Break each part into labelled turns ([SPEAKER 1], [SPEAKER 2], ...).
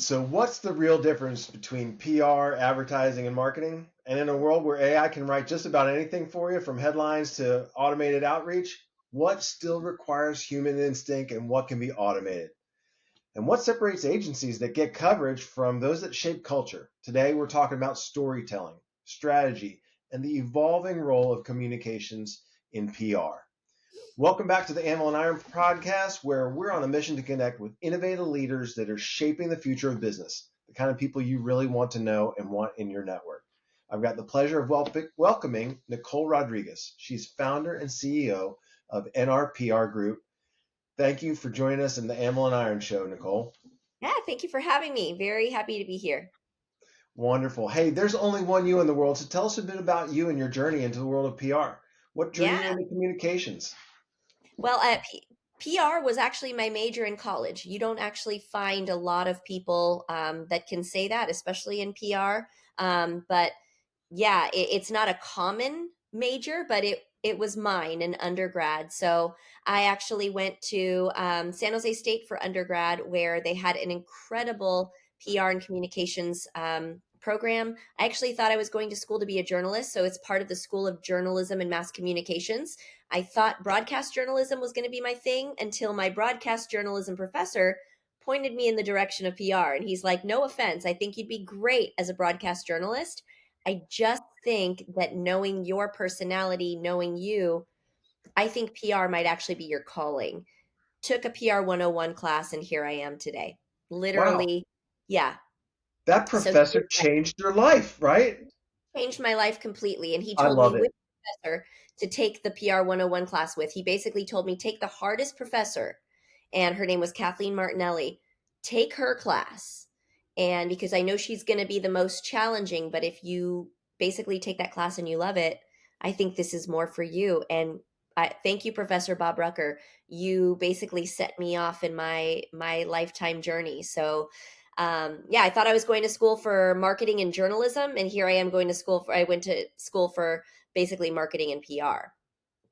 [SPEAKER 1] So, what's the real difference between PR, advertising, and marketing? And in a world where AI can write just about anything for you, from headlines to automated outreach, what still requires human instinct and what can be automated? And what separates agencies that get coverage from those that shape culture? Today, we're talking about storytelling, strategy, and the evolving role of communications in PR. Welcome back to the Anvil and Iron podcast, where we're on a mission to connect with innovative leaders that are shaping the future of business, the kind of people you really want to know and want in your network. I've got the pleasure of welcoming Nicole Rodriguez. She's founder and CEO of NRPR Group. Thank you for joining us in the Anvil and Iron show, Nicole.
[SPEAKER 2] Yeah, thank you for having me. Very happy to be here.
[SPEAKER 1] Wonderful. Hey, there's only one you in the world, so tell us a bit about you and your journey into the world of PR. What drew
[SPEAKER 2] Yeah.
[SPEAKER 1] you into communications?
[SPEAKER 2] Well, PR was actually my major in college. You don't actually find a lot of people that can say that, especially in PR. But yeah, it's not a common major, but it was mine in undergrad. So I actually went to San Jose State for undergrad, where they had an incredible PR and communications program. I actually thought I was going to school to be a journalist, so it's part of the School of Journalism and Mass Communications. I thought broadcast journalism was going to be my thing until my broadcast journalism professor pointed me in the direction of PR. And he's like, no offense, I think you'd be great as a broadcast journalist. I just think that knowing your personality, knowing you, I think PR might actually be your calling. Took a PR 101 class, and here I am today.
[SPEAKER 1] Wow,
[SPEAKER 2] Literally, yeah.
[SPEAKER 1] that
[SPEAKER 2] So
[SPEAKER 1] professor changed your life, right?
[SPEAKER 2] changed my life completely. And he
[SPEAKER 1] I
[SPEAKER 2] told me
[SPEAKER 1] love it.
[SPEAKER 2] which professor to take the PR 101 class with. He basically told me, take the hardest professor, and her name was Kathleen Martinelli. Take her class. And because I know she's going to be the most challenging, but if you basically take that class and you love it, I think this is more for you. And thank you, Professor Bob Rucker. You basically set me off in my lifetime journey. So yeah, I thought I was going to school for marketing and journalism, and here I am going to school for. I went to school for basically marketing and PR.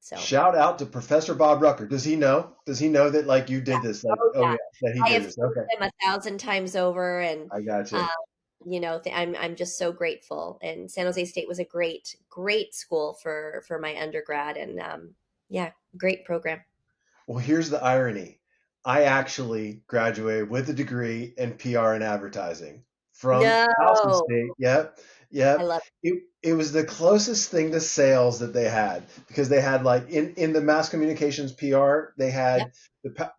[SPEAKER 2] So
[SPEAKER 1] Shout out to Professor Bob Rucker. Does he know? Does he know that like you
[SPEAKER 2] yeah,
[SPEAKER 1] did this? Like,
[SPEAKER 2] oh
[SPEAKER 1] oh
[SPEAKER 2] yeah,
[SPEAKER 1] yeah, that he
[SPEAKER 2] I
[SPEAKER 1] did
[SPEAKER 2] have
[SPEAKER 1] this. Okay,
[SPEAKER 2] thanked them 1,000 times over, and
[SPEAKER 1] I got
[SPEAKER 2] um,
[SPEAKER 1] you.
[SPEAKER 2] I'm just so grateful. And San Jose State was a great school for my undergrad, and yeah, great program.
[SPEAKER 1] Well, here's the irony. I actually graduated with a degree in PR and advertising from Towson
[SPEAKER 2] No,
[SPEAKER 1] State. Yep,
[SPEAKER 2] I
[SPEAKER 1] yep.
[SPEAKER 2] love.
[SPEAKER 1] It was the closest thing to sales that they had because they had like in the mass communications PR they
[SPEAKER 2] Yep.
[SPEAKER 1] had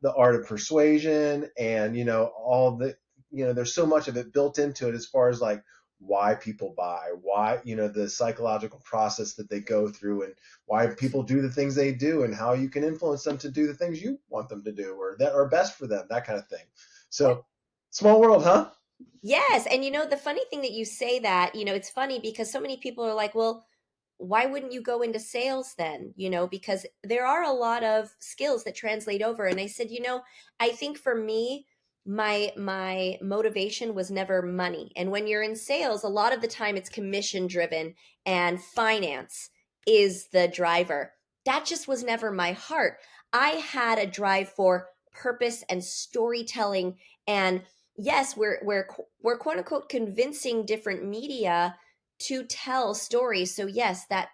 [SPEAKER 1] the art of persuasion and all the there's so much of it built into it as far as like why people buy, why the psychological process that they go through and why people do the things they do and how you can influence them to do the things you want them to do or that are best for them, that kind of thing. So, small world, huh?
[SPEAKER 2] Yes, and the funny thing that you say that, it's funny because so many people are like, "Well, why wouldn't you go into sales then?" Because there are a lot of skills that translate over. And I said, I think for me, my motivation was never money. And when you're in sales, a lot of the time it's commission driven and finance is the driver. That just was never my heart. I had a drive for purpose and storytelling, and yes, we're quote unquote convincing different media to tell stories. So yes, that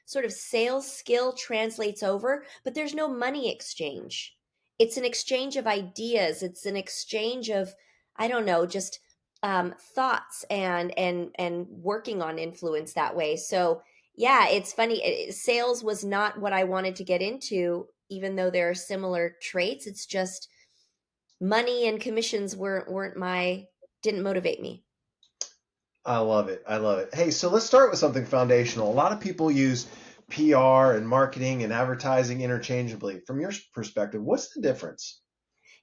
[SPEAKER 2] sort of sales skill translates over, but there's no money exchange. It's an exchange of ideas. It's an exchange of, I don't know, just thoughts and working on influence that way. So yeah, it's funny. Sales was not what I wanted to get into, even though there are similar traits. It's just money and commissions weren't my didn't motivate me.
[SPEAKER 1] I love it. I love it. Hey, so let's start with something foundational. A lot of people use PR and marketing and advertising interchangeably. From your perspective, what's the difference?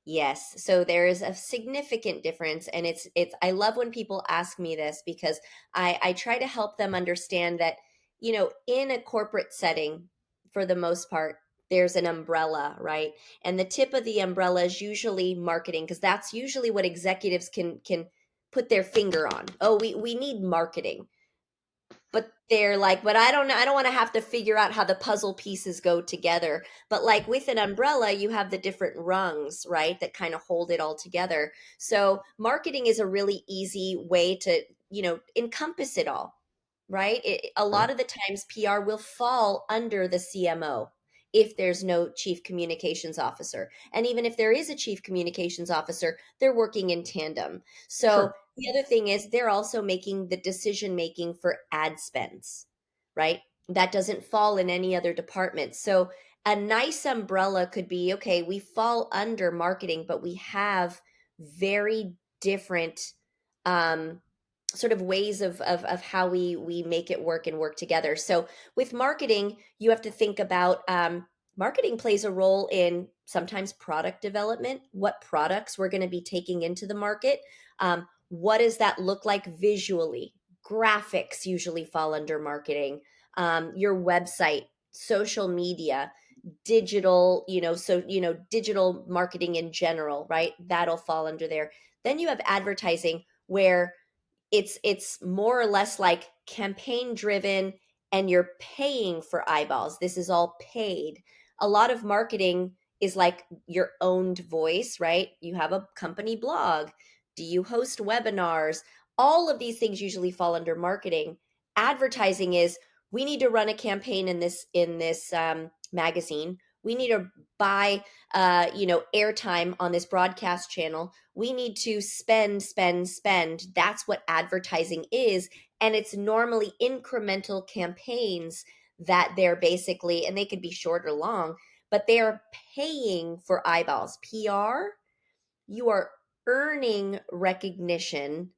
[SPEAKER 2] Yes. So there is a significant difference. And it's I love when people ask me this because I try to help them understand that, in a corporate setting, for the most part, there's an umbrella, right? And the tip of the umbrella is usually marketing, because that's usually what executives can put their finger on. Oh, we need marketing. but they're like, but I don't know, I don't want to have to figure out how the puzzle pieces go together. But like with an umbrella, you have the different rungs, right, that kind of hold it all together. So marketing is a really easy way to, encompass it all, right? A lot
[SPEAKER 1] Okay.
[SPEAKER 2] of the times PR will fall under the CMO if there's no chief communications officer. And even if there is a chief communications officer, they're working in tandem. So
[SPEAKER 1] Sure.
[SPEAKER 2] the other thing is they're also making the decision making for ad spends, right? That doesn't fall in any other department. So a nice umbrella could be, okay, we fall under marketing, but we have very different um, sort of ways of how we make it work and work together. So with marketing, you have to think about marketing plays a role in sometimes product development, what products we're going to be taking into the market. What does that look like visually? Graphics usually fall under marketing. Your website, social media, digital, digital marketing in general, right? That'll fall under there. Then you have advertising where it's more or less like campaign driven, and you're paying for eyeballs. This is all paid. A lot of marketing is like your owned voice, right? You have a company blog. Do you host webinars? All of these things usually fall under marketing. Advertising is, we need to run a campaign in this magazine. We need to buy airtime on this broadcast channel. We need to spend. That's what advertising is. And it's normally incremental campaigns that they're basically, and they could be short or long, but they're paying for eyeballs. PR, you are earning recognition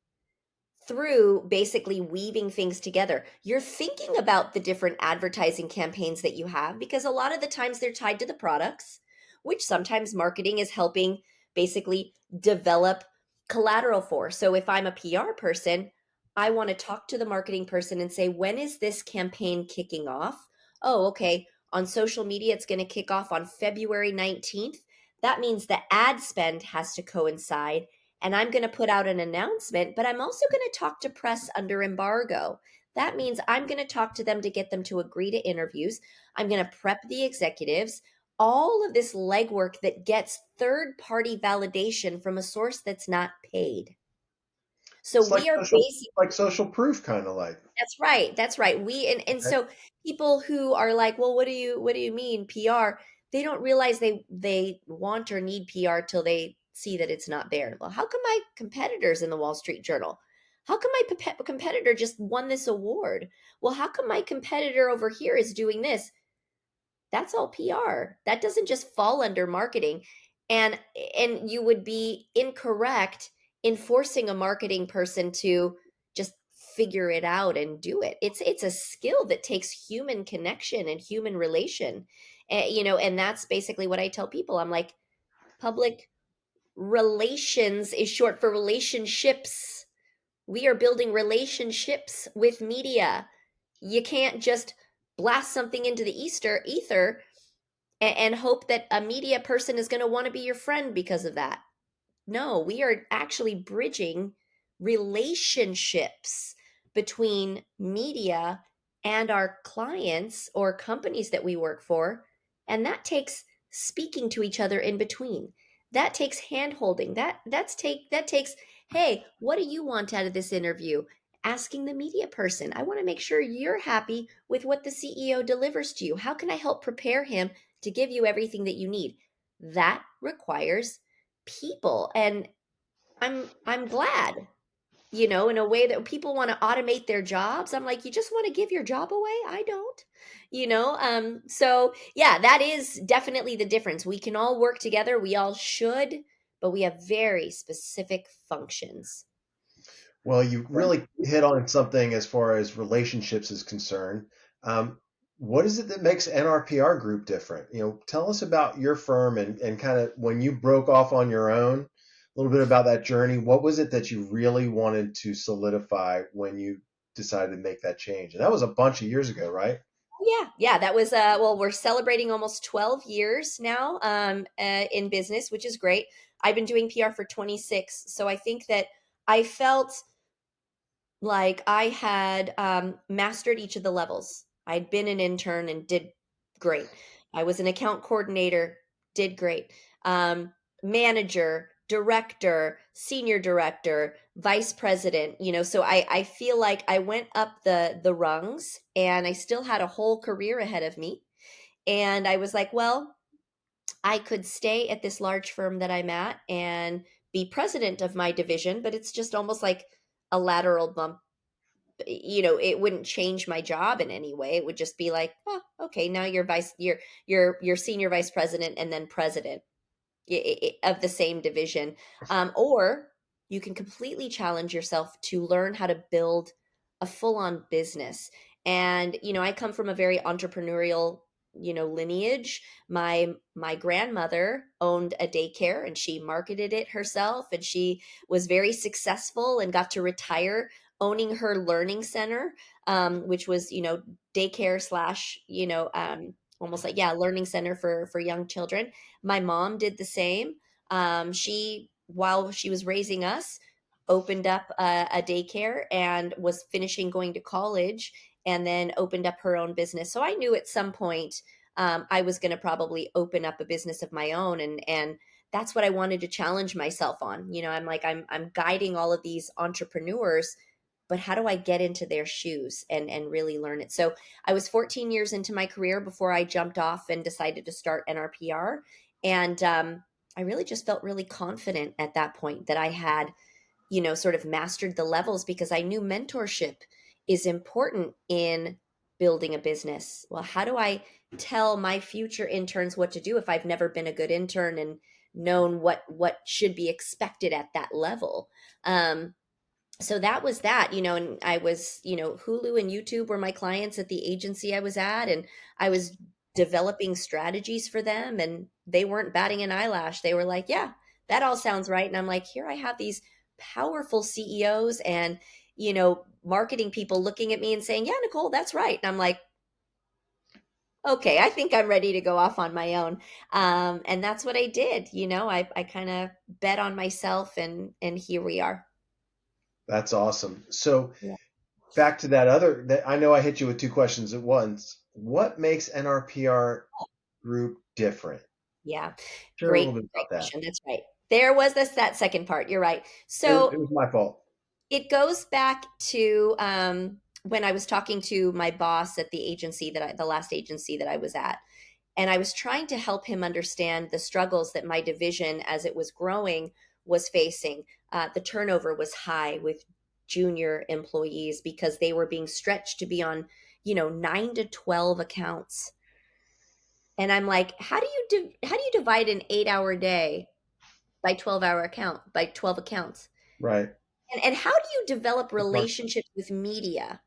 [SPEAKER 2] through basically weaving things together. You're thinking about the different advertising campaigns that you have because a lot of the times they're tied to the products, which sometimes marketing is helping basically develop collateral for. So if I'm a PR person, I want to talk to the marketing person and say, when is this campaign kicking off? Oh, okay. On social media, it's going to kick off on February 19th. That means the ad spend has to coincide, and I'm going to put out an announcement, but I'm also going to talk to press under embargo. That means I'm going to talk to them to get them to agree to interviews. I'm going to prep the executives. All of this legwork that gets third party validation from a source that's not paid. So
[SPEAKER 1] It's
[SPEAKER 2] we are basically,
[SPEAKER 1] like social proof, kind of like.
[SPEAKER 2] that's right. That's right. And
[SPEAKER 1] Okay.
[SPEAKER 2] so people who are like, well, what do you mean PR? They don't realize they want or need PR till they see that it's not there. Well, how come my competitors in the Wall Street Journal? How come my competitor just won this award? Well, how come my competitor over here is doing this? That's all PR. That doesn't just fall under marketing. And and you would be incorrect in forcing a marketing person to just figure it out and do it. It's a skill that takes human connection and human relation. And that's basically what I tell people. I'm like, public relations is short for relationships. We are building relationships with media. You can't just blast something into the ether and hope that a media person is going to want to be your friend because of that. No, we are actually bridging relationships between media and our clients or companies that we work for. And that takes speaking to each other in between. That takes hand holding. That takes, hey, what do you want out of this interview? Asking the media person, I want to make sure you're happy with what the CEO delivers to you. How can I help prepare him to give you everything that you need? That requires people. And I'm glad, in a way that people want to automate their jobs. I'm like, you just want to give your job away? I don't. So yeah, that is definitely the difference. We can all work together, we all should, but we have very specific functions.
[SPEAKER 1] Well, you really hit on something as far as relationships is concerned. Um, what is it that makes NRPR Group different? Tell us about your firm and kind of when you broke off on your own, a little bit about that journey. What was it that you really wanted to solidify when you decided to make that change? And that was a bunch of years ago, right?
[SPEAKER 2] Yeah, that was well, we're celebrating almost 12 years now in business, which is great. I've been doing PR for 26, so I think that I felt Like, I had, mastered each of the levels. I'd been an intern and did great. I was an account coordinator, did great. Manager, director, senior director, vice president, so I feel like I went up the rungs, and I still had a whole career ahead of me, and I was like, "Well, I could stay at this large firm that I'm at and be president of my division, but it's just almost like a lateral bump. It wouldn't change my job in any way. It would just be like, oh, okay, now you're senior vice president and then president of the same division. Or you can completely challenge yourself to learn how to build a full-on business. And I come from a very entrepreneurial lineage. My grandmother owned a daycare, and she marketed it herself, and she was very successful and got to retire owning her learning center, which was daycare slash almost like, yeah, learning center for young children. My mom did the same. She, while she was raising us, opened up a daycare and was finishing going to college, and then opened up her own business. So I knew at some point I was going to probably open up a business of my own, and that's what I wanted to challenge myself on. I'm like, I'm guiding all of these entrepreneurs, but how do I get into their shoes and really learn it? So I was 14 years into my career before I jumped off and decided to start NRPR. And I really just felt really confident at that point that I had, sort of mastered the levels, because I knew mentorship is important in building a business. Well, how do I tell my future interns what to do if I've never been a good intern and known what should be expected at that level? So that was that, and I was, Hulu and YouTube were my clients at the agency I was at, and I was developing strategies for them, and they weren't batting an eyelash. They were like, yeah, that all sounds right. And I'm like, here I have these powerful CEOs and, marketing people looking at me and saying, yeah, Nicole, that's right. And I'm like, okay, I think I'm ready to go off on my own. And that's what I did. I kind of bet on myself, and here we are.
[SPEAKER 1] That's awesome. So
[SPEAKER 2] Yeah.
[SPEAKER 1] back to that I know I hit you with two questions at once. What makes NRPR group different?
[SPEAKER 2] Yeah.
[SPEAKER 1] Share a little
[SPEAKER 2] Great,
[SPEAKER 1] bit
[SPEAKER 2] great
[SPEAKER 1] about that.
[SPEAKER 2] question. That's right. There was that second part. You're right.
[SPEAKER 1] It
[SPEAKER 2] So
[SPEAKER 1] was my fault.
[SPEAKER 2] it goes back to when I was talking to my boss at the last agency that I was at. And I was trying to help him understand the struggles that my division, as it was growing, was facing. The turnover was high with junior employees because they were being stretched to be on, 9 to 12 accounts. And I'm like, how do you divide an 8-hour day by 12 accounts?
[SPEAKER 1] Right.
[SPEAKER 2] And how do you develop
[SPEAKER 1] That's Mark.
[SPEAKER 2] relationships with media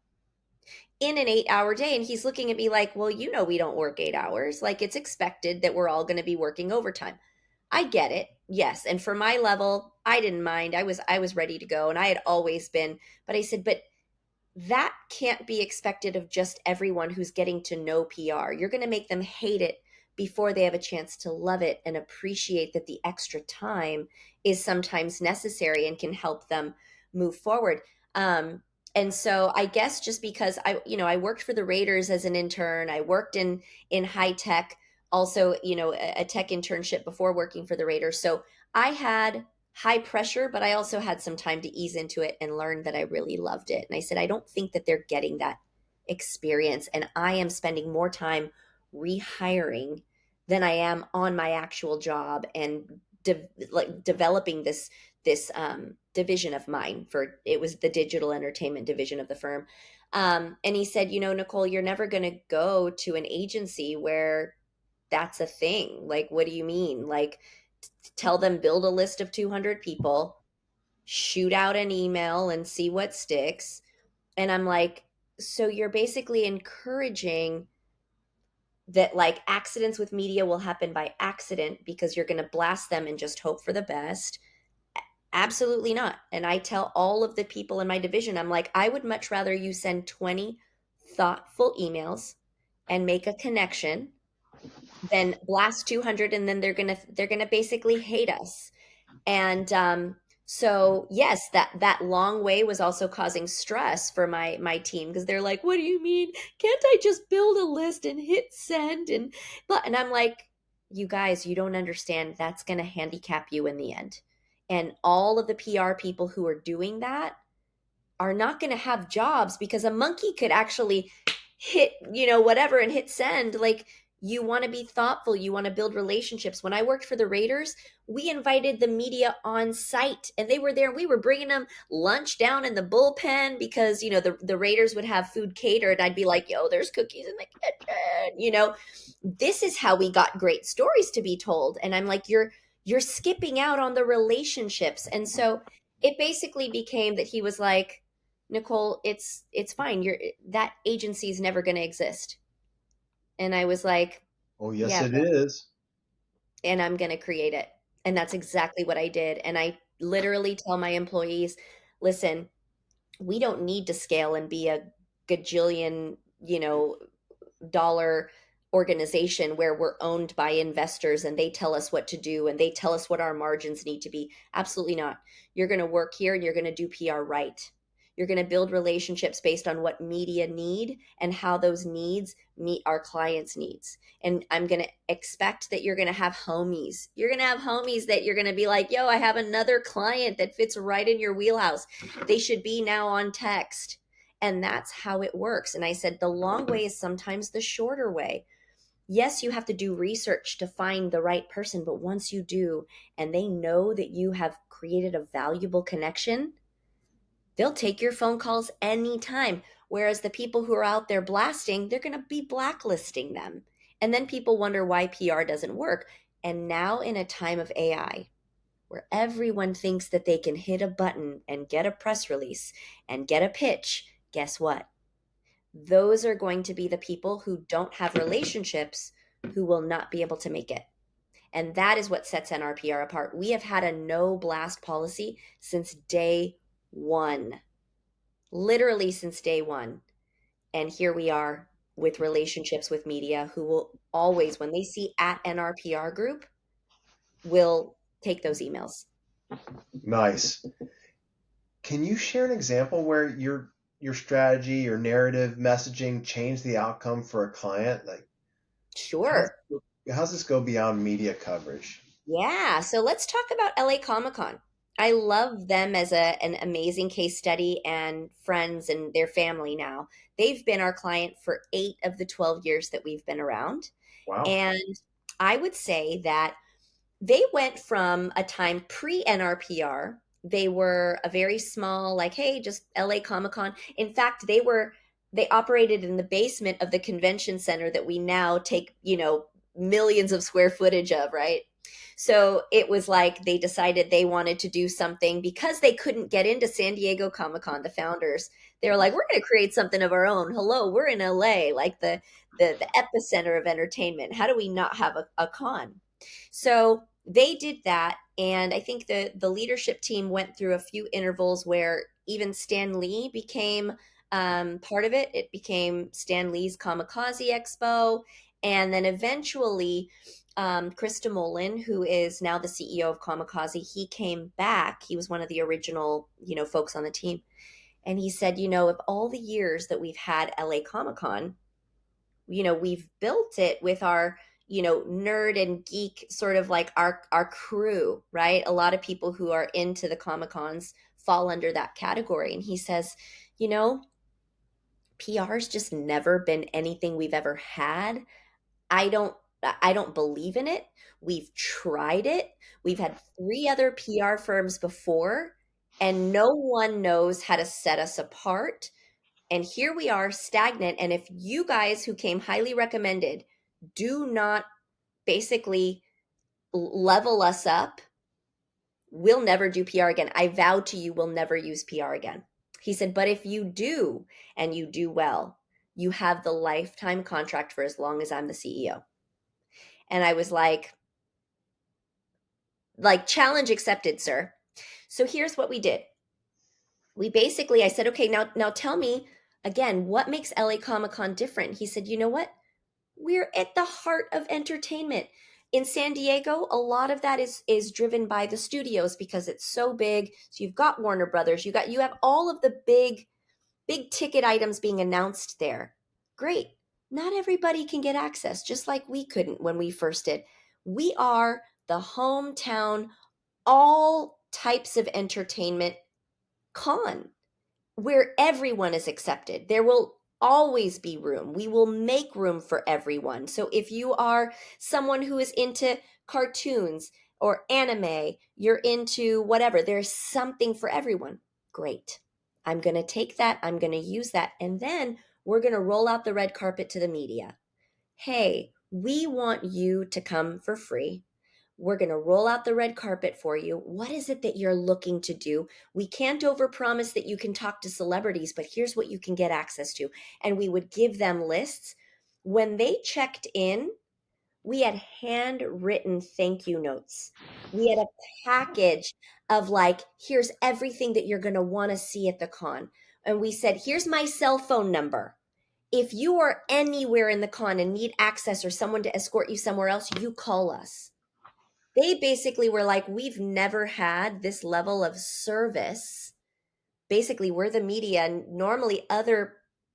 [SPEAKER 2] in an 8-hour day? And he's looking at me like, well, we don't work 8 hours. Like, it's expected that we're all going to be working overtime. I get it. Yes. And for my level, I didn't mind. I was ready to go, and I had always been, but I said, but that can't be expected of just everyone who's getting to know PR. You're going to make them hate it before they have a chance to love it and appreciate that the extra time is sometimes necessary and can help them move forward. Um, and so I guess just because I worked for the Raiders as an intern, I worked in high tech, also, a tech internship before working for the Raiders. So I had high pressure, but I also had some time to ease into it and learn that I really loved it. And I said, I don't think that they're getting that experience. And I am spending more time rehiring than I am on my actual job and developing this division of mine. For it was the digital entertainment division of the firm. And he said, Nicole, you're never going to go to an agency where that's a thing. Like, what do you mean? Like, tell them build a list of 200 people, shoot out an email and see what sticks. And I'm like, so you're basically encouraging that, like, accidents with media will happen by accident because you're going to blast them and just hope for the best? Absolutely not. And I tell all of the people in my division, I'm like, I would much rather you send 20 thoughtful emails and make a connection than blast 200, and then they're going to basically hate us. And So yes, that long way was also causing stress for my team because they're like, "What do you mean? Can't I just build a list and hit send?" And I'm like, "You guys, you don't understand. That's going to handicap you in the end." And all of the PR people who are doing that are not going to have jobs because a monkey could actually hit, whatever and hit send. Like, you want to be thoughtful, you want to build relationships. When I worked for the Raiders, we invited the media on site and they were there. We were bringing them lunch down in the bullpen because, the Raiders would have food catered. I'd be like, "Yo, there's cookies in the kitchen." This is how we got great stories to be told. And I'm like, you're skipping out on the relationships. And so it basically became that he was like, "Nicole, it's fine. That agency is never going to exist." And I was like,
[SPEAKER 1] Oh, yes,
[SPEAKER 2] "Yeah,
[SPEAKER 1] it is.
[SPEAKER 2] and I'm going to create it." And that's exactly what I did. And I literally tell my employees, "Listen, we don't need to scale and be a gajillion, dollar organization where we're owned by investors and they tell us what to do and they tell us what our margins need to be. Absolutely not. You're going to work here and you're going to do PR right. You're going to build relationships based on what media need and how those needs meet our clients' needs. And I'm going to expect that you're going to have homies. You're going to have homies that you're going to be like, 'Yo, I have another client that fits right in your wheelhouse. They should be now on text.'" And that's how it works. And I said, the long way is sometimes the shorter way. Yes, you have to do research to find the right person, but once you do, and they know that you have created a valuable connection, they'll take your phone calls anytime. Whereas the people who are out there blasting, they're going to be blacklisting them. And then people wonder why PR doesn't work. And now, in a time of AI, where everyone thinks that they can hit a button and get a press release and get a pitch, guess what? Those are going to be the people who don't have relationships who will not be able to make it. And that is what sets NRPR apart. We have had a no blast policy since day one, literally since day one. And here we are with relationships with media who will always, when they see at NRPR group, will take those emails.
[SPEAKER 1] Nice. Can you share an example where your strategy, your narrative messaging changed the outcome for a client? Like, how's
[SPEAKER 2] Sure.
[SPEAKER 1] how's this go beyond media coverage?
[SPEAKER 2] Yeah, so let's talk about LA Comic Con. I love them as an amazing case study and friends and their family now. They've been our client for 8 of the 12 years that we've been around.
[SPEAKER 1] Wow.
[SPEAKER 2] And I would say that they went from a time pre NRPR. They were a very small, like, hey, just LA Comic Con. In fact, they operated in the basement of the convention center that we now take, millions of square footage of, right? So it was like they decided they wanted to do something because they couldn't get into San Diego Comic Con, the founders. They were like, "We're going to create something of our own. Hello, we're in LA, like the epicenter of entertainment. How do we not have a con?" So they did that. And I think the leadership team went through a few intervals where even Stan Lee became part of it. It became Stan Lee's Kamikaze Expo. And then eventually, Chris DeMolin, who is now the CEO of Kamikaze, he came back. He was one of the original, folks on the team. And he said, of all the years that we've had LA Comic Con, we've built it with our nerd and geek sort of like our crew, right? A lot of people who are into the Comic Cons fall under that category. And he says, you know PR's just never been anything we've ever had. I don't believe in it. We've tried it. We've had 3 other PR firms before, and no one knows how to set us apart. And here we are stagnant. And if you guys who came highly recommended do not basically level us up, we'll never do PR again. I vow to you, we'll never use PR again. He said, but if you do and you do well, you have the lifetime contract for as long as I'm the CEO. And I was like challenge accepted, sir. So here's what we did. I said, okay, now tell me again, what makes LA Comic Con different? He said, you know what? We're at the heart of entertainment. In San Diego, a lot of that is driven by the studios because it's so big. So you've got Warner Brothers, you have all of the big ticket items being announced there. Great. Not everybody can get access, just like we couldn't when we first did. We are the hometown, all types of entertainment con where everyone is accepted. There will always be room. We will make room for everyone. So if you are someone who is into cartoons or anime, you're into whatever, there's something for everyone. Great. I'm going to take that, I'm going to use that, and then we're going to roll out the red carpet to the media. Hey, we want you to come for free. We're going to roll out the red carpet for you. What is it that you're looking to do? We can't overpromise that you can talk to celebrities, but here's what you can get access to. And we would give them lists. When they checked in, we had handwritten thank you notes. We had a package of like, here's everything that you're going to want to see at the con. And we said, here's my cell phone number. If you are anywhere in the con and need access or someone to escort you somewhere else, you call us. They basically were like, we've never had this level of service. Basically, we're the media, and normally other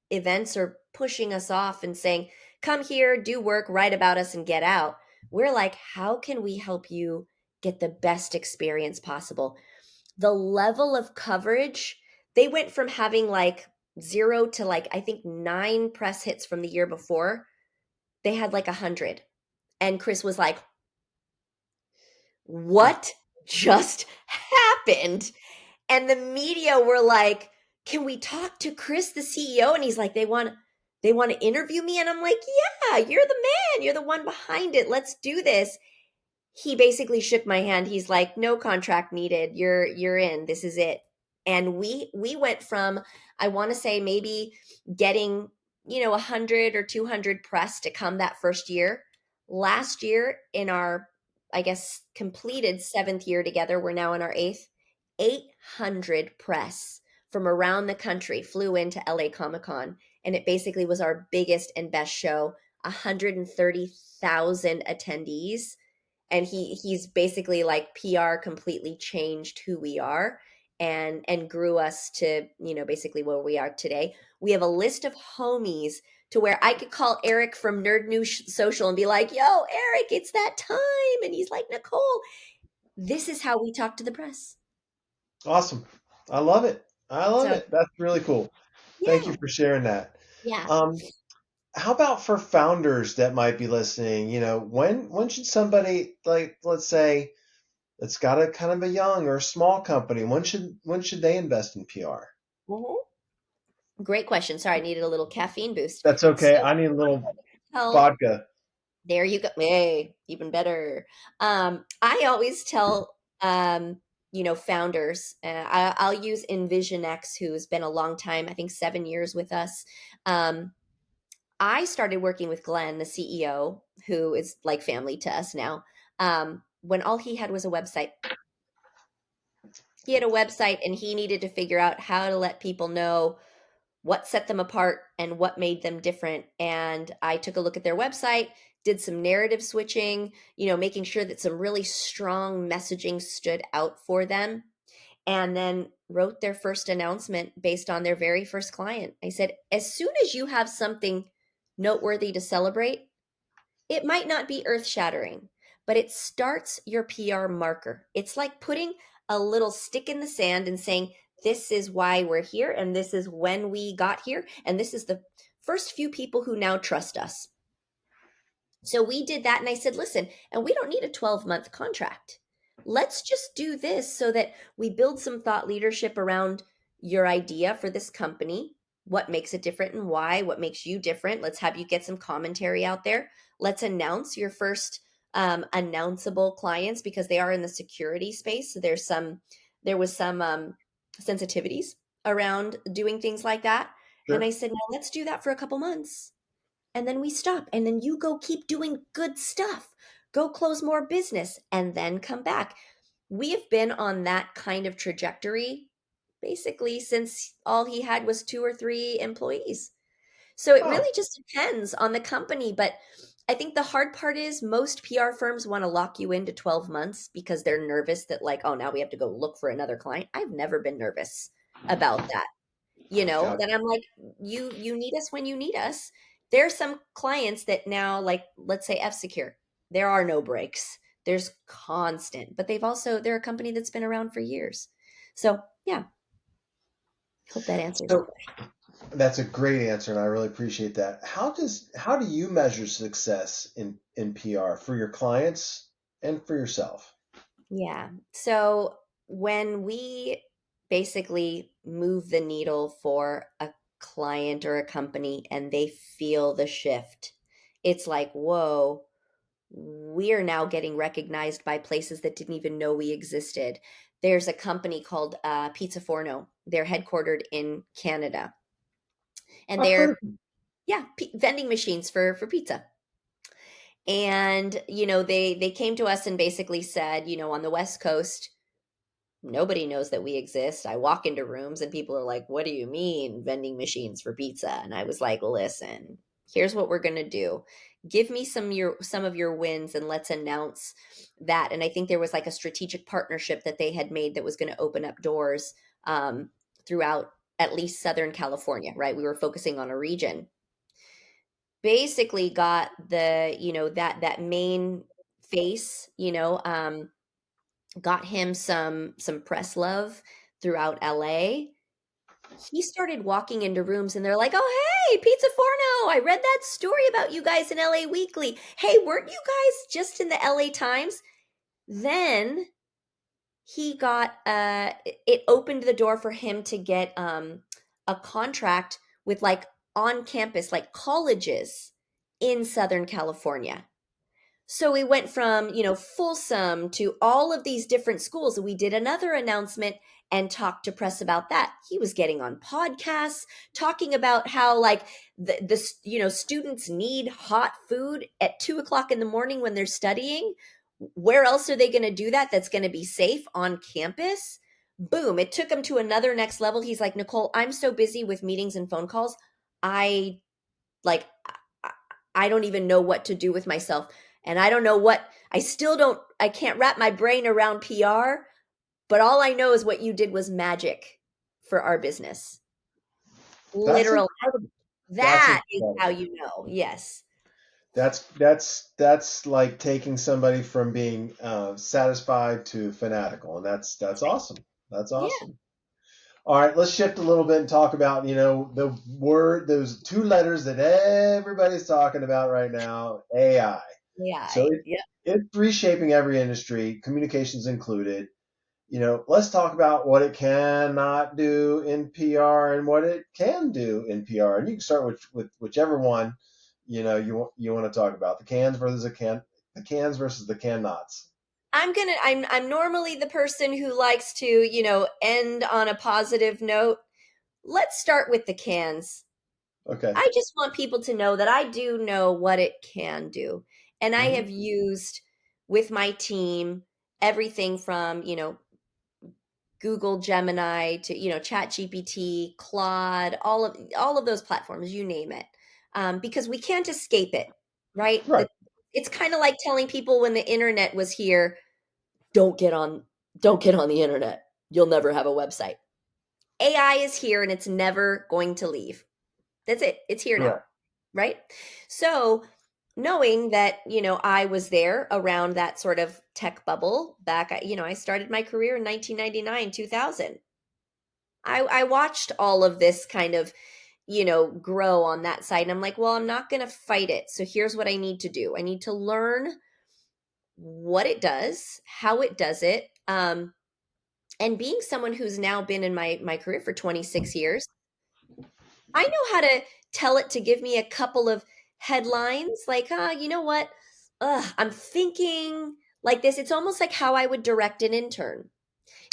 [SPEAKER 2] events are pushing us off and saying, come here, do work, write about us, and get out. We're like, how can we help you get the best experience possible? The level of coverage, they went from having like zero to like, I think 9 press hits from the year before. They had like 100. And Chris was like, what just happened? And the media were like, can we talk to Chris, the CEO? And he's like, they want to interview me. And I'm like, yeah, you're the man. You're the one behind it. Let's do this. He basically shook my hand. He's like, no contract needed. You're in. This is it. And we went from, I want to say maybe getting, 100 or 200 press to come that first year. Last year in our, I guess, completed 7th year together, we're now in our 8th, 800 press from around the country flew into LA Comic Con. And it basically was our biggest and best show, 130,000 attendees. And he's basically like PR completely changed who we are and grew us to, basically where we are today. We have a list of homies to where I could call Eric from Nerd News Social and be like, yo, Eric, it's that time. And he's like, Nicole, this is how we talk to the press.
[SPEAKER 1] Awesome. I love it. I love
[SPEAKER 2] So,
[SPEAKER 1] it. That's really cool. Thank you
[SPEAKER 2] yeah,
[SPEAKER 1] for sharing that.
[SPEAKER 2] yeah.
[SPEAKER 1] Um, how about for founders that might be listening? When should somebody, like, let's say it's got a kind of a young or a small company, when should they invest in PR?
[SPEAKER 2] Mhm. Great question. Sorry, I needed a little caffeine boost.
[SPEAKER 1] That's
[SPEAKER 2] So,
[SPEAKER 1] okay. I need a little
[SPEAKER 2] tell
[SPEAKER 1] vodka.
[SPEAKER 2] there you go. Hey, even better. I always tell founders. I'll use EnvisionX, who's been a long time. I think 7 years with us. Um, I started working with Glenn, the CEO, who is like family to us now. When all he had was a website. He had a website, and he needed to figure out how to let people know what set them apart and what made them different. And I took a look at their website, did some narrative switching, making sure that some really strong messaging stood out for them, and then wrote their first announcement based on their very first client. I said, as soon as you have something noteworthy to celebrate, it might not be earth shattering, but it starts your PR marker. It's like putting a little stick in the sand and saying, this is why we're here, and this is when we got here, and this is the first few people who now trust us. So we did that, and I said, listen, and we don't need a 12-month contract. Let's just do this so that we build some thought leadership around your idea for this company, what makes it different and why, what makes you different. Let's have you get some commentary out there. Let's announce your first announceable clients because they are in the security space. So there was some sensitivities around doing things like that. And I
[SPEAKER 1] Sure.
[SPEAKER 2] said, now let's do that for a couple months, and then we stop, and then you go keep doing good stuff, go close more business, and then come back. We have been on that kind of trajectory basically since all he had was 2 or 3 employees. So it
[SPEAKER 1] Oh,
[SPEAKER 2] really just depends on the company, but I think the hard part is most PR firms want to lock you into 12 months because they're nervous that, like, oh, now we have to go look for another client. I've never been nervous about that.
[SPEAKER 1] Got
[SPEAKER 2] Then I'm like, you need us when you need us. There are some clients that now, like, let's say F Secure, there are no breaks. There's constant, but they're a company that's been around for years. So yeah, hope that answers your
[SPEAKER 1] so
[SPEAKER 2] question.
[SPEAKER 1] that's a great answer, and I really appreciate that. How do you measure success in PR for your clients and for yourself?
[SPEAKER 2] Yeah. So when we basically move the needle for a client or a company and they feel the shift, it's like, whoa, we're now getting recognized by places that didn't even know we existed. There's a company called Pizza Forno. They're headquartered in Canada, and
[SPEAKER 1] I've heard
[SPEAKER 2] they're,
[SPEAKER 1] of them.
[SPEAKER 2] yeah, vending machines for pizza. And they came to us and basically said, on the West Coast, nobody knows that we exist. I walk into rooms and people are like, "What do you mean vending machines for pizza?" And I was like, "Listen, here's what we're going to do. Give me some of your wins and let's announce that." And I think there was like a strategic partnership that they had made that was going to open up doors throughout at least Southern California, right? We were focusing on a region. Basically got that main face, got him some press love throughout LA. He started walking into rooms and they're like, "Oh, hey, Pizza Forno. I read that story about you guys in LA Weekly. Hey, weren't you guys just in the LA Times?" Then he got it opened the door for him to get a contract with like on campus like colleges in Southern California. So we went from, Folsom to all of these different schools. And we did another announcement and talked to press about that. He was getting on podcasts, talking about how like students need hot food at 2 o'clock in the morning when they're studying. Where else are they going to do that? That's going to be safe on campus. Boom. It took him to another next level. He's like, "Nicole, I'm so busy with meetings and phone calls. I like I don't even know what to do with myself. And I don't know what, I still don't, I can't wrap my brain around PR, but all I know is what you did was magic for our business.
[SPEAKER 1] That's
[SPEAKER 2] Literal.
[SPEAKER 1] incredible. That's
[SPEAKER 2] That is how
[SPEAKER 1] incredible.
[SPEAKER 2] you know. Yes.
[SPEAKER 1] That's like taking somebody from being satisfied to fanatical, and that's
[SPEAKER 2] That's right.
[SPEAKER 1] awesome. That's
[SPEAKER 2] Yeah.
[SPEAKER 1] awesome. All right, let's shift a little bit and talk about, the word, those two letters that everybody's talking about right now, AI. So
[SPEAKER 2] AI. Yeah.
[SPEAKER 1] it's reshaping every industry, communications included. Let's talk about what it cannot do in PR and what it can do in PR. And you can start with whichever one, you want to talk about. The cans versus the can-nots.
[SPEAKER 2] I'm normally the person who likes to, end on a positive note. Let's start with the cans.
[SPEAKER 1] Okay.
[SPEAKER 2] I just want people to know that I do know what it can do. And I
[SPEAKER 1] Hmm.
[SPEAKER 2] have used with my team everything from, Google Gemini to, Chat GPT, Claude, all of those platforms, you name it. Because we can't escape it, right?
[SPEAKER 1] Right.
[SPEAKER 2] It's kind of like telling people when the internet was here, don't get on don't get on the internet. You'll never have a website. AI is here and it's never going to leave. That's it. It's here now,
[SPEAKER 1] Correct.
[SPEAKER 2] right? So, knowing that, I was there around that sort of tech bubble back, I started my career in 1999, 2000. I watched all of this kind of, grow on that side. And I'm like, well, I'm not going to fight it. So here's what I need to do. I need to learn what it does, how it does it. And being someone who's now been in my career for 26 years, I know how to tell it to give me a couple of headlines like, you know what? I'm thinking like this. It's almost like how I would direct an intern.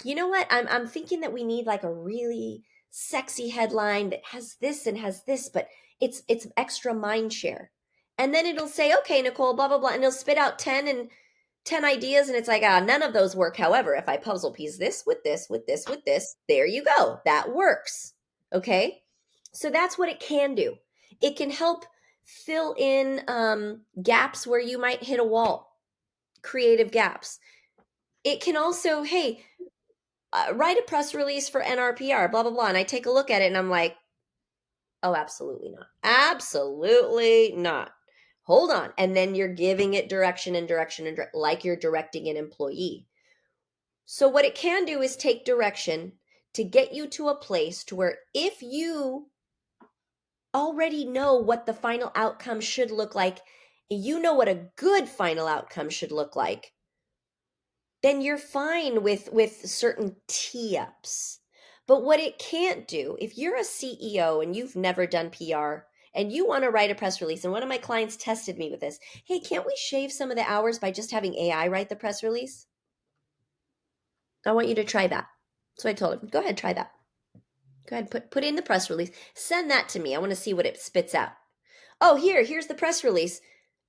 [SPEAKER 2] You know what? I'm thinking that we need like a really sexy headline that has this and has this, but it's extra mind share. And then it'll say, "Okay, Nicole, blah blah blah," and it'll spit out 10 ideas and it's like, none of those work. However, if I puzzle piece this with this with this with this, there you go. That works. Okay? So that's what it can do. It can help fill in gaps where you might hit a wall, creative gaps. It can also, hey, write a press release for NRPR, blah, blah, blah. And I take a look at it and I'm like, oh, absolutely not. Absolutely not. Hold on. And then you're giving it direction and direction and like you're directing an employee. So what it can do is take direction to get you to a place to where if you already know what the final outcome should look like, you know what a good final outcome should look like, then you're fine with certain tee-ups. But what it can't do, if you're a CEO and you've never done PR and you want to write a press release, and one of my clients tested me with this, hey, can't we shave some of the hours by just having AI write the press release? I want you to try that. So I told him, go ahead, try that. Go ahead, put in the press release. Send that to me. I want to see what it spits out. Oh, here's the press release.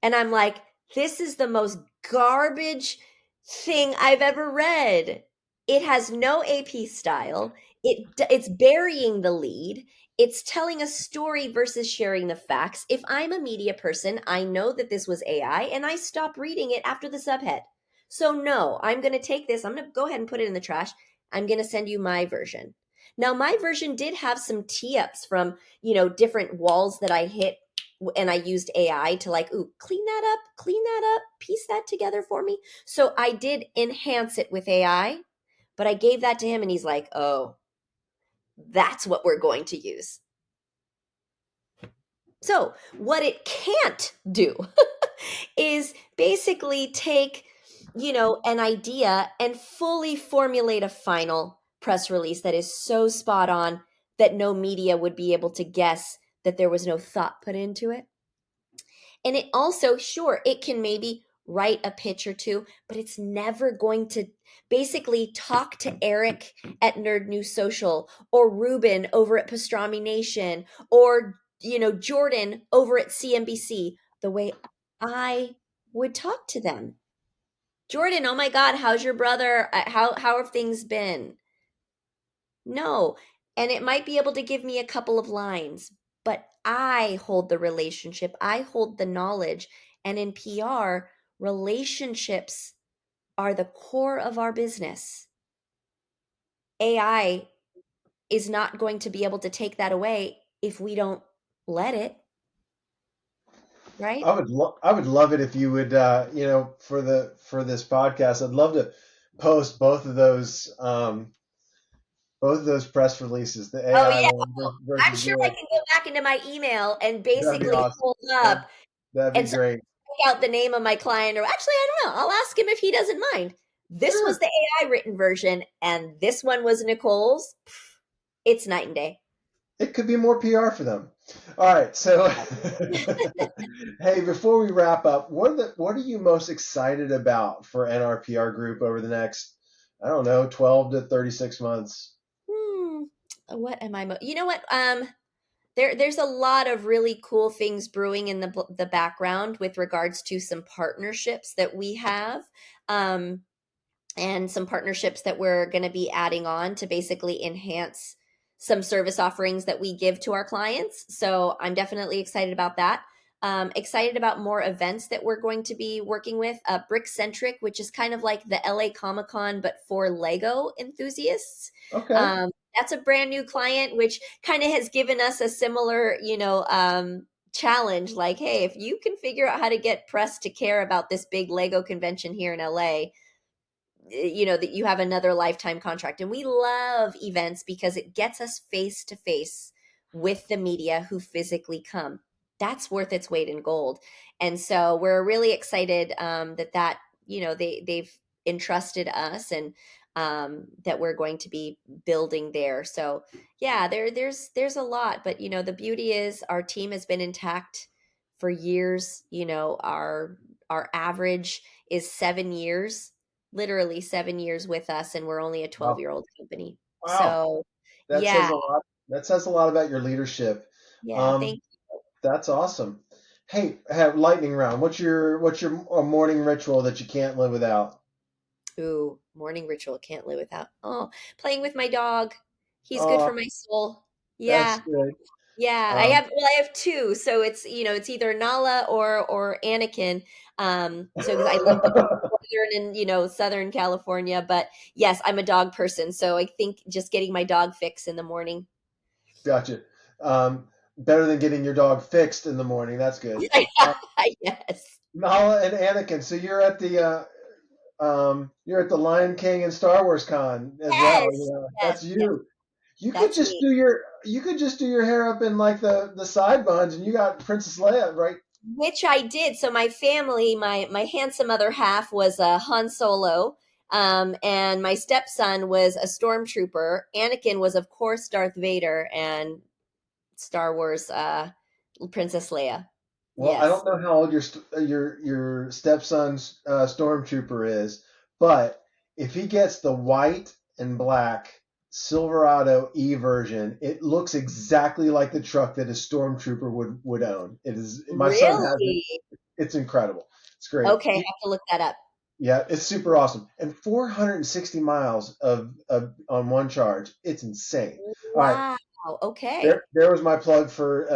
[SPEAKER 2] And I'm like, this is the most garbage thing I've ever read. It has no AP style. It's burying the lead. It's telling a story versus sharing the facts. If I'm a media person, I know that this was AI and I stop reading it after the subhead. So no, I'm going to take this. I'm going to go ahead and put it in the trash. I'm going to send you my version. Now, my version did have some tee-ups from, different walls that I hit and I used AI to like, ooh, clean that up, piece that together for me. So I did enhance it with AI, but I gave that to him and he's like, oh, that's what we're going to use. So what it can't do is basically take, an idea and fully formulate a final press release that is so spot on that no media would be able to guess that there was no thought put into it. And it also, sure, it can maybe write a pitch or two, but it's never going to basically talk to Eric at Nerd News Social or Ruben over at Pastrami Nation or, Jordan over at CNBC the way I would talk to them. Jordan, oh my God, how's your brother? How have things been? No. And it might be able to give me a couple of lines, but I hold the relationship, I hold the knowledge. And in PR, relationships are the core of our business. AI is not going to be able to take that away if we don't let it, right?
[SPEAKER 1] I would love it if you would, for this podcast, I'd love to post both of those press releases, the
[SPEAKER 2] Oh,
[SPEAKER 1] AI
[SPEAKER 2] yeah.
[SPEAKER 1] one
[SPEAKER 2] I'm
[SPEAKER 1] versus
[SPEAKER 2] sure I
[SPEAKER 1] yours.
[SPEAKER 2] can go back into my email and
[SPEAKER 1] That'd be
[SPEAKER 2] basically
[SPEAKER 1] awesome.
[SPEAKER 2] pull
[SPEAKER 1] That,
[SPEAKER 2] up
[SPEAKER 1] that'd be
[SPEAKER 2] and
[SPEAKER 1] great.
[SPEAKER 2] take out the name of my client, or actually, I don't know. I'll ask him if he doesn't mind. This was
[SPEAKER 1] Sure.
[SPEAKER 2] the AI written version, and this one was Nicole's. It's night and day.
[SPEAKER 1] It could be more PR for them. All right. So, hey, before we wrap up, what are you most excited about for NRPR Group over the next, I don't know, 12 to 36 months?
[SPEAKER 2] Hmm. What am I? You know what? There's a lot of really cool things brewing in the background with regards to some partnerships that we have. Um, and some partnerships that we're going to be adding on to basically enhance some service offerings that we give to our clients. So I'm definitely excited about that. Excited about more events that we're going to be working with. Brickcentric, which is kind of like the LA Comic Con, but for Lego enthusiasts.
[SPEAKER 1] Okay.
[SPEAKER 2] That's a brand new client, which kind of has given us a similar, challenge. Like, hey, if you can figure out how to get press to care about this big Lego convention here in LA, that you have another lifetime contract. And we love events because it gets us face to face with the media who physically come. That's worth its weight in gold. And so we're really excited that they've entrusted us, and that we're going to be building there. So yeah, there's a lot, but the beauty is our team has been intact for years. Our average is 7 years, literally 7 years with us, and we're only a
[SPEAKER 1] Wow.
[SPEAKER 2] 12-year-old company.
[SPEAKER 1] Wow.
[SPEAKER 2] So
[SPEAKER 1] That
[SPEAKER 2] yeah,
[SPEAKER 1] says a lot. That says a lot about your leadership.
[SPEAKER 2] yeah,
[SPEAKER 1] Um,
[SPEAKER 2] thank
[SPEAKER 1] that's awesome. Hey, have lightning round. What's your morning ritual that you can't live without?
[SPEAKER 2] you. Ooh, morning ritual can't live without. Oh, playing with my dog. He's good
[SPEAKER 1] Oh,
[SPEAKER 2] for my soul.
[SPEAKER 1] that's
[SPEAKER 2] Yeah.
[SPEAKER 1] good.
[SPEAKER 2] Yeah,
[SPEAKER 1] Um,
[SPEAKER 2] I have two, so it's it's either Nala or Anakin. So because I live in northern and Southern California, but yes, I'm a dog person, so I think just getting my dog fix in the morning.
[SPEAKER 1] Gotcha. Better than getting your dog fixed in the morning. That's good.
[SPEAKER 2] Yes.
[SPEAKER 1] Nala and Anakin. So you're at the Lion King and Star Wars Con as well.
[SPEAKER 2] Yes. Yes.
[SPEAKER 1] That's
[SPEAKER 2] Yes.
[SPEAKER 1] you.
[SPEAKER 2] That's me.
[SPEAKER 1] You could just do your hair up in like the side buns, and you got Princess Leia, right?
[SPEAKER 2] Which I did. So my family, my handsome other half was a Han Solo, and my stepson was a stormtrooper. Anakin was, of course, Darth Vader, and Star Wars, Princess Leia.
[SPEAKER 1] Well, I don't
[SPEAKER 2] Yes.
[SPEAKER 1] know how old your stepson's stormtrooper is, but if he gets the white and black Silverado E version, it looks exactly like the truck that a stormtrooper would own. It is. My son has it.
[SPEAKER 2] Really?
[SPEAKER 1] It's incredible. It's great.
[SPEAKER 2] Okay, I have to look that up.
[SPEAKER 1] Yeah, it's super awesome. And 460 miles of on one charge. It's insane. All right,
[SPEAKER 2] Wow. Okay.
[SPEAKER 1] there was my plug for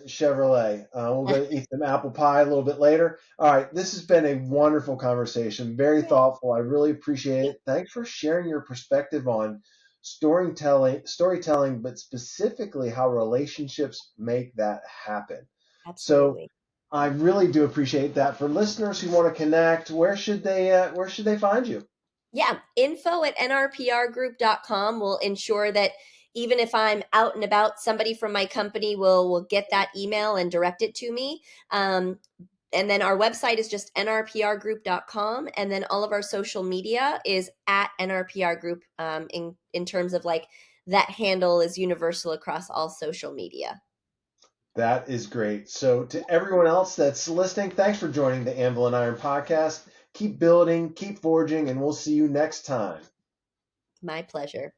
[SPEAKER 1] Chevrolet. We'll go eat some apple pie a little bit later. All right, this has been a wonderful conversation, very thoughtful. I really appreciate it. Thanks for sharing your perspective on storytelling, but specifically how relationships make that happen. So
[SPEAKER 2] Absolutely.
[SPEAKER 1] I really do appreciate that. For listeners who want to connect, where should they find you?
[SPEAKER 2] Yeah, info at nrprgroup.com will ensure that even if I'm out and about, somebody from my company will get that email and direct it to me. And then our website is just nrprgroup.com. And then all of our social media is at nrprgroup, in terms of like that handle is universal across all social media.
[SPEAKER 1] That is great. So, to everyone else that's listening, thanks for joining the Anvil and Iron podcast. Keep building, keep forging, and we'll see you next time.
[SPEAKER 2] My pleasure.